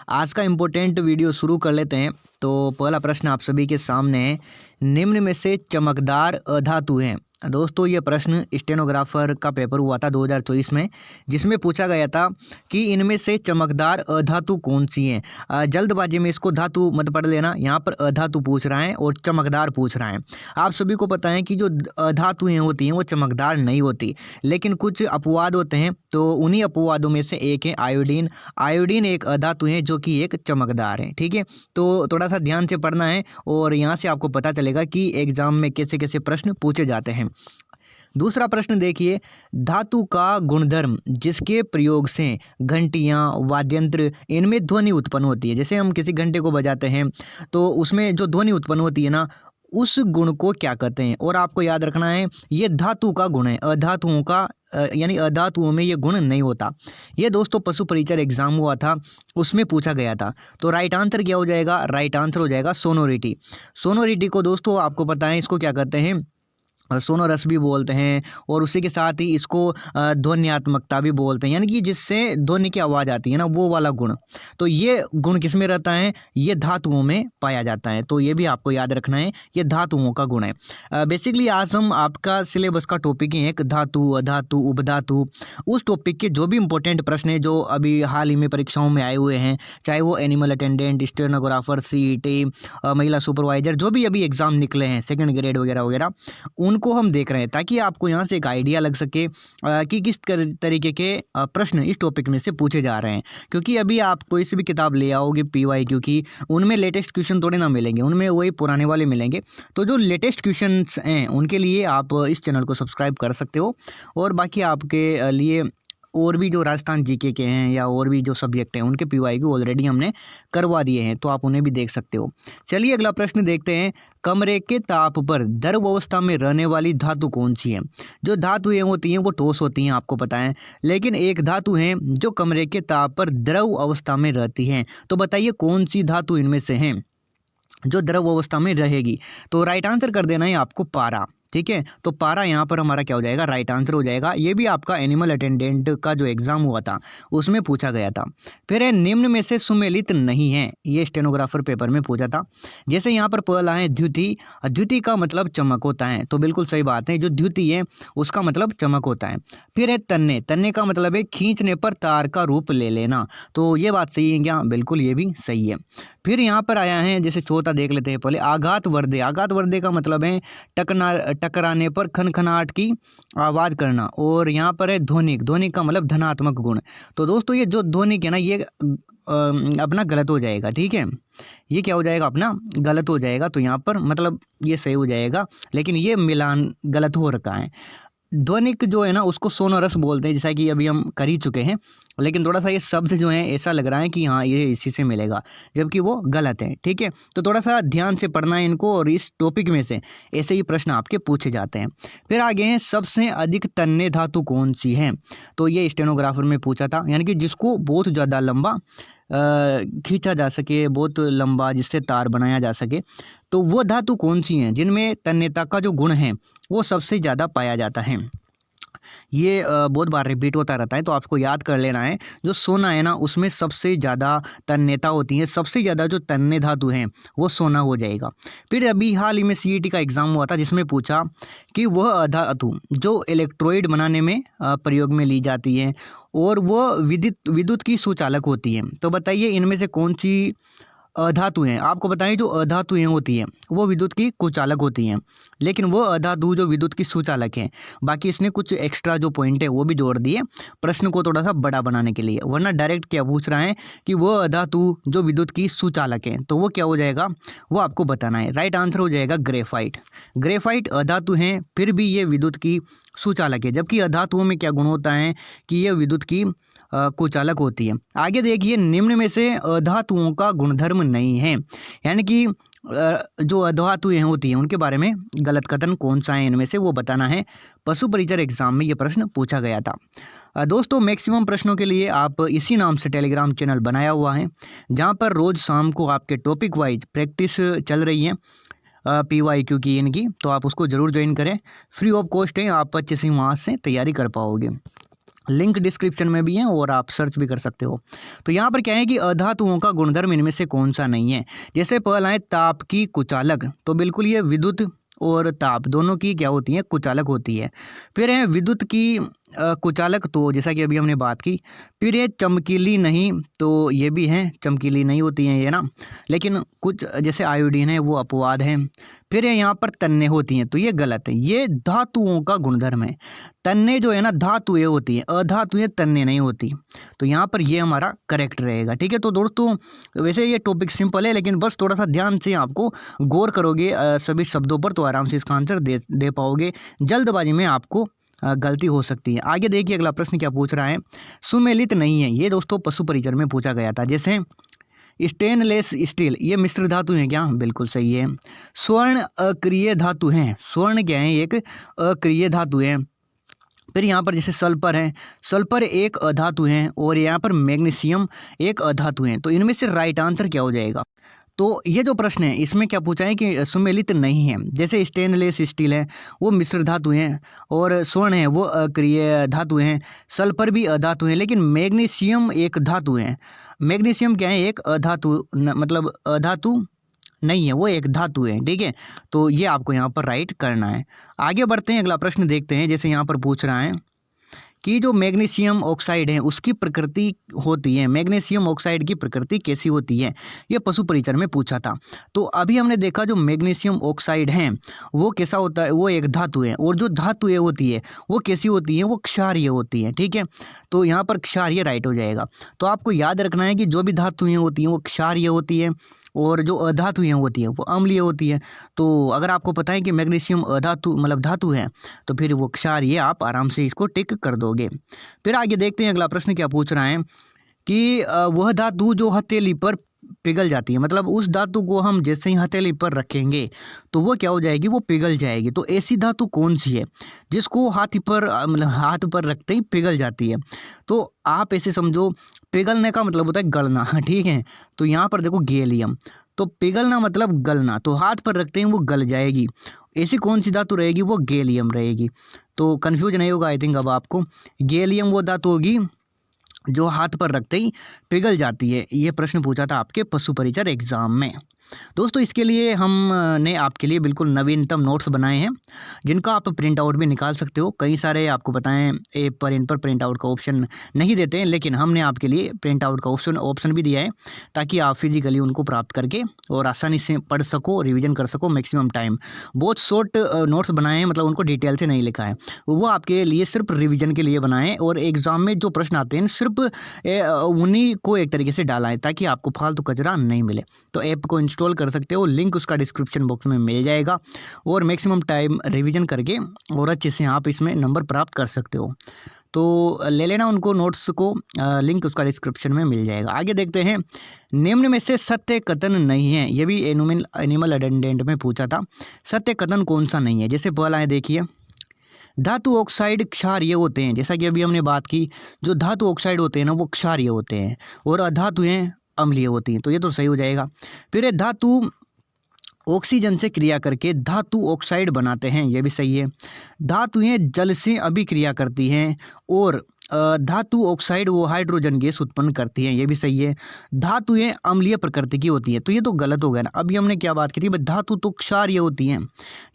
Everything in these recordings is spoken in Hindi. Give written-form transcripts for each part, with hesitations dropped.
आज का इम्पोर्टेंट वीडियो शुरू कर लेते हैं। तो पहला प्रश्न आप सभी के सामने है, निम्न में से चमकदार अधातु हैं। दोस्तों ये प्रश्न स्टेनोग्राफर का पेपर हुआ था 2024 में, जिसमें पूछा गया था कि इनमें से चमकदार अधातु कौन सी हैं। जल्दबाजी में इसको धातु मत पढ़ लेना, यहाँ पर अधातु पूछ रहा है और चमकदार पूछ रहा है। आप सभी को पता है कि जो अधातुएँ होती हैं वो चमकदार नहीं होती, लेकिन कुछ अपवाद होते हैं। तो उन्हीं अपवादों में से एक है आयोडीन। आयोडीन एक अधातु है जो कि एक चमकदार है। ठीक है, तो थोड़ा सा ध्यान से पढ़ना है और यहाँ से आपको पता चलेगा कि एग्जाम में कैसे कैसे प्रश्न पूछे जाते हैं। दूसरा प्रश्न देखिए, धातु का गुणधर्म जिसके प्रयोग से घंटियाँ, वाद्यंत्र इनमें ध्वनि उत्पन्न होती है। जैसे हम किसी घंटे को बजाते हैं तो उसमें जो ध्वनि उत्पन्न होती है ना, उस गुण को क्या कहते हैं। और आपको याद रखना है ये धातु का गुण है, अधातुओं का यानी अधातुओं में ये गुण नहीं होता। ये दोस्तों पशु परीक्षण एग्जाम हुआ था, उसमें पूछा गया था। तो राइट आंसर क्या हो जाएगा? राइट आंसर हो जाएगा सोनोरिटी। सोनोरिटी को दोस्तों आपको पता है इसको क्या कहते हैं, सोनोरस भी बोलते हैं, और उसी के साथ ही इसको ध्वन्यात्मकता भी बोलते हैं, यानी कि जिससे ध्वनि की आवाज़ आती है ना, वो वाला गुण। तो ये गुण किस में रहता है? ये धातुओं में पाया जाता है। तो ये भी आपको याद रखना है, ये धातुओं का गुण है। बेसिकली आज हम आपका सिलेबस का टॉपिक ही एक धातु, अधातु, उपधातु, उस टॉपिक के जो भी इंपॉर्टेंट प्रश्न है जो अभी हाल ही में परीक्षाओं में आए हुए हैं, चाहे वो एनिमल अटेंडेंट, स्टेनोग्राफर, सीईटी, महिला सुपरवाइजर, जो भी अभी एग्ज़ाम निकले हैं सेकंड ग्रेड वगैरह वगैरह, उनको हम देख रहे हैं ताकि आपको यहाँ से एक आइडिया लग सके कि किस तरीके के प्रश्न इस टॉपिक में से पूछे जा रहे हैं। क्योंकि अभी आप कोई सी भी किताब ले आओगे PYQ की, उनमें लेटेस्ट क्वेश्चन थोड़े ना मिलेंगे, उनमें वही पुराने वाले मिलेंगे। तो जो लेटेस्ट क्वेश्चंस हैं उनके लिए आप इस चैनल को सब्सक्राइब कर सकते हो। और बाकी आपके लिए और भी जो राजस्थान जीके के हैं या और भी जो सब्जेक्ट हैं उनके PYQ ऑलरेडी हमने करवा दिए हैं, तो आप उन्हें भी देख सकते हो। चलिए अगला प्रश्न देखते हैं, कमरे के ताप पर द्रव अवस्था में रहने वाली धातु कौन सी है? जो धातुएं होती हैं वो ठोस होती हैं, आपको पता है, लेकिन एक धातु है जो कमरे के ताप पर द्रव अवस्था में रहती है। तो बताइए कौन सी धातु इनमें से है जो द्रव अवस्था में रहेगी? तो राइट आंसर कर देना है आपको पारा। ठीक है, तो पारा यहाँ पर हमारा क्या हो जाएगा? राइट आंसर हो जाएगा। ये भी आपका एनिमल अटेंडेंट का जो एग्जाम हुआ था उसमें पूछा गया था। फिर है निम्न में से सुमेलित नहीं है, ये स्टेनोग्राफर पेपर में पूछा था। जैसे यहाँ पर पहला है द्युति। द्युति का मतलब चमक होता है, तो बिल्कुल सही बात है, जो द्युति है उसका मतलब चमक होता है। फिर है तन्ने। तन्ने का मतलब है खींचने पर तार का रूप ले लेना। तो ये बात सही है क्या? बिल्कुल, ये भी सही है। फिर यहाँ पर आया है, जैसे चौथा देख लेते हैं पहले, आघात वर्धे। आघात वर्धे का मतलब है टकराने पर खनखनाहट की आवाज़ करना। और यहाँ पर है ध्वनिक। ध्वनिक का मतलब धनात्मक गुण। तो दोस्तों ये जो ध्वनिक है ना, ये अपना गलत हो जाएगा। ठीक है, ये क्या हो जाएगा? अपना गलत हो जाएगा। तो यहाँ पर मतलब ये सही हो जाएगा, लेकिन ये मिलान गलत हो रखा है। ध्वनिक जो है ना उसको सोनोरस बोलते हैं, जैसा कि अभी हम कर ही चुके हैं, लेकिन थोड़ा सा ये शब्द जो है ऐसा लग रहा है कि हाँ ये इसी से मिलेगा, जबकि वो गलत है। ठीक है, तो थोड़ा सा ध्यान से पढ़ना है इनको, और इस टॉपिक में से ऐसे ही प्रश्न आपके पूछे जाते हैं। फिर आगे हैं, सबसे अधिक तन्य धातु कौन सी है? तो ये स्टेनोग्राफर में पूछा था, यानी कि जिसको बहुत ज़्यादा लंबा खींचा जा सके, बहुत लंबा जिससे तार बनाया जा सके। तो वो धातु कौन सी हैं जिनमें तन्यता का जो गुण है वो सबसे ज़्यादा पाया जाता है? ये बहुत बार रिपीट होता रहता है, तो आपको याद कर लेना है। जो सोना है ना उसमें सबसे ज़्यादा तन्यता होती है, सबसे ज़्यादा जो तन्य धातु हैं वो सोना हो जाएगा। फिर अभी हाल ही में CET का एग्ज़ाम हुआ था, जिसमें पूछा कि वह अधातु जो इलेक्ट्रोइड बनाने में प्रयोग में ली जाती है और वो विद्युत की सुचालक होती है। तो बताइए इनमें से कौन सी अधातु हैं? आपको बताएं जो अधातुएं होती हैं वो विद्युत की कुचालक होती हैं, लेकिन वो अधातु जो विद्युत की सुचालक हैं। बाकी इसने कुछ एक्स्ट्रा जो पॉइंट है वो भी जोड़ दिए प्रश्न को थोड़ा सा बड़ा बनाने के लिए, वरना डायरेक्ट क्या पूछ रहा है कि वो अधातु जो विद्युत की सुचालक हैं, तो वो क्या हो जाएगा वो आपको बताना है। राइट आंसर हो जाएगा ग्रेफाइट। ग्रेफाइट अधातु हैं, फिर भी ये विद्युत की सुचालक है, जबकि अधातुओं में क्या गुण होता है कि ये विद्युत की कुचालक होती है। आगे देखिए, निम्न में से अधातुओं का गुणधर्म नहीं है, यानी कि जो अधातुएं होती हैं उनके बारे में गलत कथन कौन सा है इनमें से, वो बताना है। पशु परीक्षण एग्जाम में ये प्रश्न पूछा गया था। दोस्तों मैक्सिमम प्रश्नों के लिए आप इसी नाम से टेलीग्राम चैनल बनाया हुआ है, जहां पर रोज़ शाम को आपके टॉपिक वाइज प्रैक्टिस चल रही है PYQ की इनकी, तो आप उसको ज़रूर ज्वाइन करें। फ्री ऑफ कॉस्ट है, आप अच्छे से वहाँ से तैयारी कर पाओगे। लिंक डिस्क्रिप्शन में भी है और आप सर्च भी कर सकते हो। तो यहाँ पर क्या है कि अधातुओं का गुणधर्म इनमें से कौन सा नहीं है। जैसे पहला है ताप की कुचालक, तो बिल्कुल ये विद्युत और ताप दोनों की क्या होती है, कुचालक होती है। फिर है विद्युत की कुचालक, तो जैसा कि अभी हमने बात की। फिर ये चमकीली नहीं, तो ये भी हैं चमकीली नहीं होती हैं ये ना, लेकिन कुछ जैसे आयोडीन है वो अपवाद है। फिर ये यहाँ पर तन्ने होती हैं, तो ये गलत है, ये धातुओं का गुणधर्म है। तन्ने जो है ना धातुएं होती हैं, अधातुएं तन्ने नहीं होती। तो यहाँ पर ये हमारा करेक्ट रहेगा। ठीक है, तो दोस्तों वैसे ये टॉपिक सिंपल है, लेकिन बस थोड़ा सा ध्यान से आपको गौर करोगे सभी शब्दों पर, तो आराम से इसका आंसर दे पाओगे। जल्दबाजी में आपको गलती हो सकती है। आगे देखिए अगला प्रश्न क्या पूछ रहा है। सुमेलित नहीं है, ये दोस्तों पशु परिचर में पूछा गया था। जैसे स्टेनलेस स्टील, ये मिश्र धातु है क्या, बिल्कुल सही है। स्वर्ण अक्रिय धातु है, स्वर्ण क्या है, एक अक्रिय धातु है। फिर यहाँ पर जैसे सल्फर है, सल्फर एक अधातु है, और यहाँ पर मैग्नीशियम एक अधातु है। तो इनमें से राइट आंसर क्या हो जाएगा। तो ये जो प्रश्न है इसमें क्या पूछा है कि सुमेलित नहीं है। जैसे स्टेनलेस स्टील है वो मिश्र धातु हैं, और स्वर्ण है वो अक्रिय धातु हैं, सल्फर भी अधातु है, लेकिन मैग्नीशियम एक धातु है। मैग्नीशियम क्या है, एक अधातु मतलब अधातु नहीं है, वो एक धातु है। ठीक है, तो ये आपको यहाँ पर राइट करना है। आगे बढ़ते हैं, अगला प्रश्न देखते हैं। जैसे यहाँ पर पूछ रहा है कि जो मैग्नीशियम ऑक्साइड है उसकी प्रकृति होती है, मैग्नीशियम ऑक्साइड की प्रकृति कैसी होती है, ये पशु परिचर में पूछा था। तो अभी हमने देखा जो मैग्नीशियम ऑक्साइड है वो कैसा होता है, वो एक धातु है, और जो धातुएं होती है वो कैसी होती हैं, वो क्षारीय होती हैं। ठीक है, तो यहाँ पर क्षारीय राइट हो जाएगा। तो आपको याद रखना है कि जो भी धातुएं होती हैं वो क्षारीय होती है, और जो अधातुएं होती हैं वो अम्लीय होती है। तो अगर आपको पता है कि मैग्नीशियम अधातु मतलब धातु है, तो फिर वो क्षारीय, आप आराम से इसको टिक कर दोगे। फिर आगे देखते हैं अगला प्रश्न क्या पूछ रहा है कि वह धातु जो हथेली पर पिघल जाती है, मतलब उस धातु को हम जैसे ही हथेली पर रखेंगे तो वो क्या हो जाएगी, वो पिघल जाएगी। तो ऐसी धातु कौन सी है जिसको हाथी पर मतलब हाथ पर रखते ही पिघल जाती है। तो आप ऐसे समझो, पिघलने का मतलब होता है गलना। ठीक है, तो यहाँ पर देखो गैलियम, तो पिघलना मतलब गलना, तो हाथ पर रखते ही वो गल जाएगी। ऐसी कौन सी धातु रहेगी, वो गैलियम रहेगी। तो कन्फ्यूज नहीं होगा आई थिंक अब आपको। गैलियम वो धातु होगी जो हाथ पर रखते ही पिघल जाती है। ये प्रश्न पूछा था आपके पशु परिचर एग्जाम में। दोस्तों इसके लिए हमने आपके लिए बिल्कुल नवीनतम नोट्स बनाए हैं, जिनका आप प्रिंट आउट भी निकाल सकते हो। कई सारे आपको बताएं ऐप पर इन पर प्रिंट आउट का ऑप्शन नहीं देते हैं, लेकिन हमने आपके लिए प्रिंट आउट का ऑप्शन भी दिया है, ताकि आप फिजिकली उनको प्राप्त करके और आसानी से पढ़ सको, रिविजन कर सको मैक्सिमम टाइम। बहुत शॉर्ट नोट्स बनाए हैं, मतलब उनको डिटेल से नहीं लिखा है, वो आपके लिए सिर्फ रिविजन के लिए बनाए हैं, और एग्ज़ाम में जो प्रश्न आते हैं सिर्फ उन्हीं को एक तरीके से डाला है, ताकि आपको फालतू कचरा नहीं मिले। तो ऐप को इंस्टॉल कर सकते हो, लिंक उसका डिस्क्रिप्शन बॉक्स में मिल जाएगा, और मैक्सिमम टाइम रिवीजन करके और अच्छे से आप इसमें नंबर प्राप्त कर सकते हो। तो ले लेना उनको नोट्स को, लिंक उसका डिस्क्रिप्शन में मिल जाएगा। आगे देखते हैं, निम्न में से सत्य कथन नहीं है, ये भी एनिमल अटेंडेंट में पूछा था। सत्य कथन कौन सा नहीं है। जैसे पहला है देखिए, धातु ऑक्साइड क्षारीय होते हैं। जैसा कि अभी हमने बात की, जो धातु ऑक्साइड होते हैं ना वो क्षारीय होते हैं, और अधातुएं अम्लीय होती हैं। तो ये तो सही हो जाएगा। फिर ये धातु ऑक्सीजन से क्रिया करके धातु ऑक्साइड बनाते हैं, ये भी सही है। धातुएं जल से अभिक्रिया करती हैं, और धातु ऑक्साइड वो हाइड्रोजन गैस उत्पन्न करती हैं, ये भी सही है। धातुएं अम्लीय प्रकृति की होती है, तो ये तो गलत हो गया ना। अभी हमने क्या बात की थी, धातु तो क्षारीय होती हैं,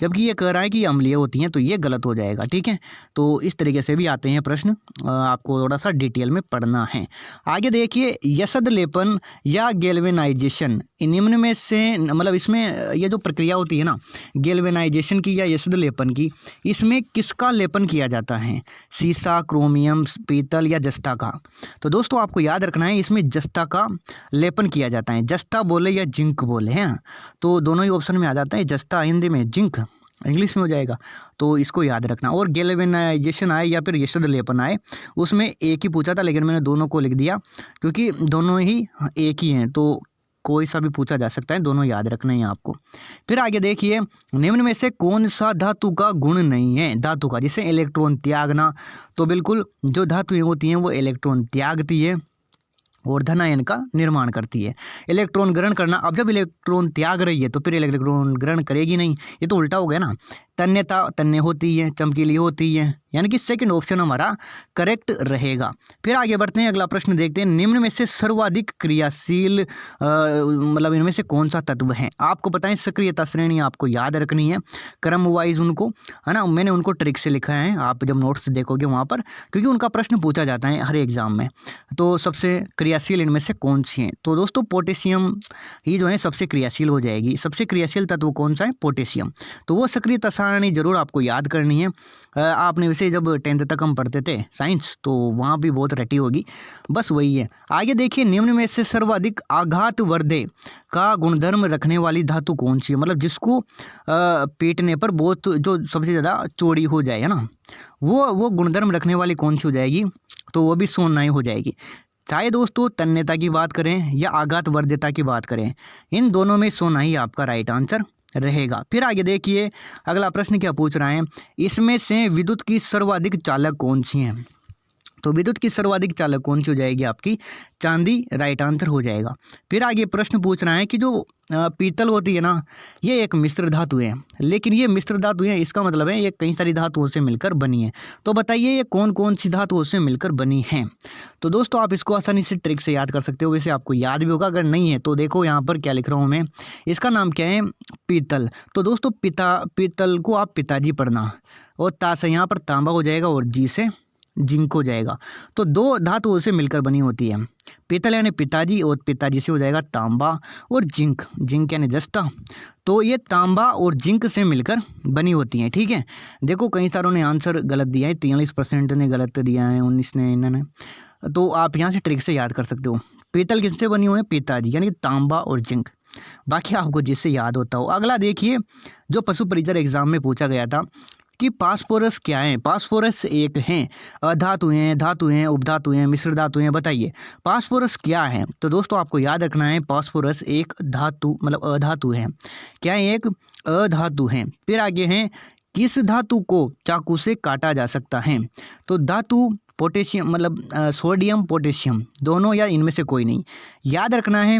जबकि ये कह रहा है कि अम्लीय होती हैं, तो ये गलत हो जाएगा। ठीक है, तो इस तरीके से भी आते हैं प्रश्न, आपको थोड़ा सा डिटेल में पढ़ना है। आगे देखिए, यसद लेपन या गैल्वेनाइजेशन, निम्न में से मतलब इसमें ये जो प्रक्रिया होती है ना गैल्वेनाइजेशन की या यसद लेपन की, इसमें किसका लेपन किया जाता है, सीसा, क्रोमियम, पीतल या जस्ता का। तो दोस्तों आपको याद रखना है, इसमें जस्ता का लेपन किया जाता है। जस्ता बोले या जिंक बोले हैं, तो दोनों ही ऑप्शन में आ जाता है। जस्ता हिंदी में, जिंक इंग्लिश में हो जाएगा, तो इसको याद रखना। और गैल्वेनाइजेशन आए या फिर यसद लेपन आए, उसमें एक ही पूछा था, लेकिन मैंने दोनों को लिख दिया क्योंकि दोनों ही एक ही हैं, तो कोई सा भी पूछा जा सकता है, दोनों याद रखना है आपको। फिर आगे देखिए, निम्न में से कौन सा धातु का गुण नहीं है। धातु का, जैसे इलेक्ट्रॉन त्यागना, तो बिल्कुल जो धातुएं होती हैं वो इलेक्ट्रॉन त्यागती है, और धनायन का निर्माण करती है। इलेक्ट्रॉन ग्रहण करना, अब जब इलेक्ट्रॉन त्याग रही है तो फिर इलेक्ट्रॉन ग्रहण करेगी नहीं, ये तो उल्टा हो गया ना। तन्यता, तन्य होती है, चमकीली होती है, यानी कि सेकंड ऑप्शन हमारा करेक्ट रहेगा। फिर आगे बढ़ते हैं, अगला प्रश्न देखते हैं। निम्न में से सर्वाधिक क्रियाशील मतलब इनमें से कौन सा तत्व है? आपको पता है सक्रियता श्रेणी आपको याद रखनी है क्रम वाइज उनको, है ना। मैंने उनको ट्रिक से लिखा है, आप जब नोट्स देखोगे वहाँ पर, क्योंकि उनका प्रश्न पूछा जाता है हर एग्जाम में। तो सबसे क्रियाशील इनमें से कौन सी है? तो दोस्तों पोटेशियम ही जो है सबसे क्रियाशील हो जाएगी। सबसे क्रियाशील तत्व कौन सा है? पोटेशियम। तो वो सक्रियता सारणी जरूर आपको याद करनी है। आपने वैसे जब 10th तक हम पढ़ते थे साइंस, तो वहाँ भी बहुत रटी होगी, बस वही है। आगे देखिए, निम्न में से सर्वाधिक आघातवर्धे का गुणधर्म रखने वाली धातु कौन सी है? मतलब जिसको पीटने पर बहुत जो सबसे ज़्यादा चौड़ी हो जाए, है ना, वो गुणधर्म रखने वाली कौन सी हो जाएगी? तो वो भी सोनाई हो जाएगी। चाहे दोस्तों तन्यता की बात करें या आघातवर्ध्यता की बात करें, इन दोनों में सोनाई आपका राइट आंसर रहेगा। फिर आगे देखिए, अगला प्रश्न क्या पूछ रहा है, इसमें से विद्युत की सर्वाधिक चालक कौन सी है? तो विद्युत की सर्वाधिक चालक कौन सी हो जाएगी? आपकी चांदी राइट आंसर हो जाएगा। फिर आगे प्रश्न पूछ रहा है कि जो पीतल होती है ना, ये एक मिश्र धातु है, लेकिन ये मिश्र धातु है, इसका मतलब है ये कई सारी धातुओं से मिलकर बनी है। तो बताइए ये कौन कौन सी धातुओं से मिलकर बनी है? तो दोस्तों आप इसको आसानी से ट्रिक से याद कर सकते हो, वैसे आपको याद भी होगा, अगर नहीं है तो देखो यहाँ पर क्या लिख रहा हूँ मैं, इसका नाम क्या है? पीतल। तो दोस्तों पीतल को आप पिताजी पढ़ना, और ता से यहाँ पर तांबा हो जाएगा और जी से जिंक हो जाएगा। तो दो धातुओं से मिलकर बनी होती है, पीतल यानी पिताजी, और पिताजी से हो जाएगा तांबा, और जिंक, जिंक यानी जस्ता। तो ये तांबा और जिंक से मिलकर बनी होती हैं, ठीक है। देखो कई सारों ने आंसर गलत दिया है, 43% ने गलत दिया है, 19 ने, इन्होंने। तो आप यहाँ से ट्रिक से याद कर सकते हो, पीतल किससे बनी हुई है? पिताजी, यानी तांबा और जिंक। बाकी आपको जिससे याद होता हो। अगला देखिए, जो पशु परिचर एग्जाम में पूछा गया था कि फास्फोरस क्या है? फास्फोरस एक है, धातु हैं, धातु हैं, उपधातु हैं, मिश्र धातु हैं, बताइए फास्फोरस क्या है? तो दोस्तों आपको याद रखना है, फास्फोरस एक धातु मतलब अधातु है। क्या है? एक अधातु है। फिर आगे है, किस धातु को चाकू से काटा जा सकता है? तो धातु पोटेशियम मतलब सोडियम पोटेशियम दोनों, या इनमें से कोई नहीं। याद रखना है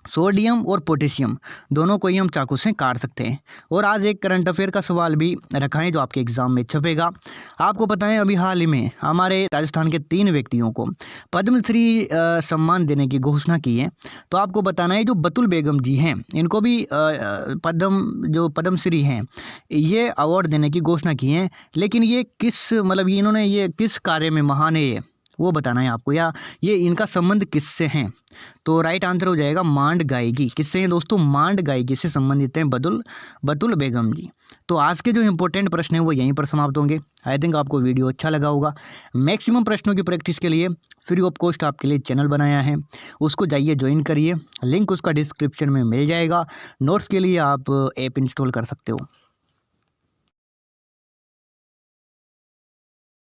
सोडियम और पोटेशियम दोनों को ही हम चाकू से काट सकते हैं। और आज एक करंट अफेयर का सवाल भी रखा है जो आपके एग्जाम में छपेगा। आपको पता है अभी हाल ही में हमारे राजस्थान के 3 व्यक्तियों को पद्मश्री सम्मान देने की घोषणा की है। तो आपको बताना है जो बतुल बेगम जी हैं, इनको भी पद्मश्री हैं, ये अवार्ड देने की घोषणा की है। लेकिन ये किस मतलब इन्होंने ये किस कार्य में महान है, वो बताना है आपको, या ये इनका संबंध किससे हैं? तो राइट आंसर हो जाएगा मांड गायकी। किससे हैं दोस्तों? मांड गायकी से संबंधित हैं बतुल बेगम जी। तो आज के जो इंपॉर्टेंट प्रश्न हैं वो यहीं पर समाप्त होंगे। आई थिंक आपको वीडियो अच्छा लगा होगा। मैक्सिमम प्रश्नों की प्रैक्टिस के लिए फ्री ऑफ कॉस्ट आपके लिए चैनल बनाया है, उसको जाइए ज्वाइन करिए, लिंक उसका डिस्क्रिप्शन में मिल जाएगा। नोट्स के लिए आप ऐप इंस्टॉल कर सकते हो।